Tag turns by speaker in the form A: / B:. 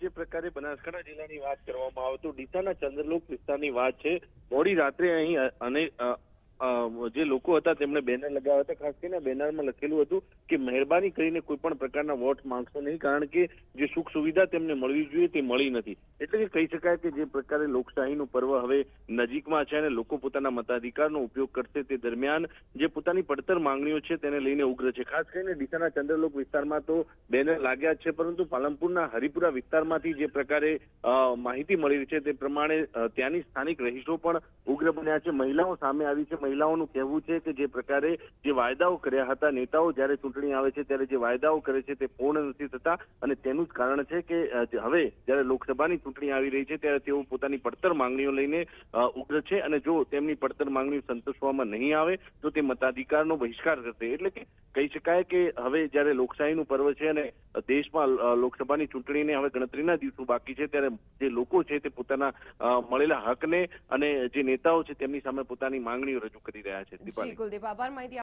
A: જે પ્રકારે બનાસકાંઠા જિલ્લાની વાત કરવામાં આવે તો ડીસાના ચંદ્રલોક વિસ્તારની વાત છે। મોડી રાત્રે અહીં જે લોકો હતા તેમણે બેનર લગાવ્યા હતા। ખાસ કરીને બેનરમાં લખેલું હતું કે મહેરબાની કરીને કોઈ પણ પ્રકારના વોટ માંગશો નહીં, કારણ કે જે સુખ સુવિધા તેમને મળવી જોઈએ તે મળી નથી। એટલે કે કહી શકાય કે જે પ્રકારે લોકશાહીનું પર્વ હવે નજીકમાં છે અને લોકો પોતાના મતાધિકારનો ઉપયોગ કરશે તે દરમિયાન જે પોતાની પડતર માંગણીઓ છે તેને લઈને ઉગ્ર છે। ખાસ કરીને ડીસાના ચંદ્રલોક વિસ્તારમાં તો બેનર લાગ્યા છે, પરંતુ પાલનપુરના હરિપુરા વિસ્તારમાંથી જે પ્રકારે માહિતી મળી રહી છે તે પ્રમાણે ત્યાંની સ્થાનિક રહીશો પણ ઉગ્ર બન્યા છે। મહિલાઓ સામે આવી છે। મહિલાઓનું કહેવું છે કે જે પ્રકારે જે વાયદાઓ કર્યા હતા, નેતાઓ જ્યારે ચૂંટણી આવે છે ત્યારે જે વાયદાઓ કરે છે તે પૂર્ણ નથી થતા અને તેનું જ કારણ છે કે હવે જ્યારે લોકસભાની ચૂંટણી આવી રહી છે ત્યારે તેઓ પોતાની પડતર માંગણીઓ લઈને ઉગ્ર છે અને જો તેમની પડતર માંગણીઓ સંતોષવામાં નહીં આવે તો તે મતાધિકારનો બહિષ્કાર કરશે। એટલે કે કહી શકાય કે હવે જ્યારે લોકશાહીનું પર્વ છે અને દેશમાં લોકસભાની ચૂંટણીને હવે ગણતરીના દિવસો બાકી છે ત્યારે જે લોકો છે તે પોતાના મળેલા હકને અને જે નેતાઓ છે તેમની સામે પોતાની માંગણીઓ રજૂ કરી રહ્યા છે।
B: જી કુલદીપ, આભાર માહિતી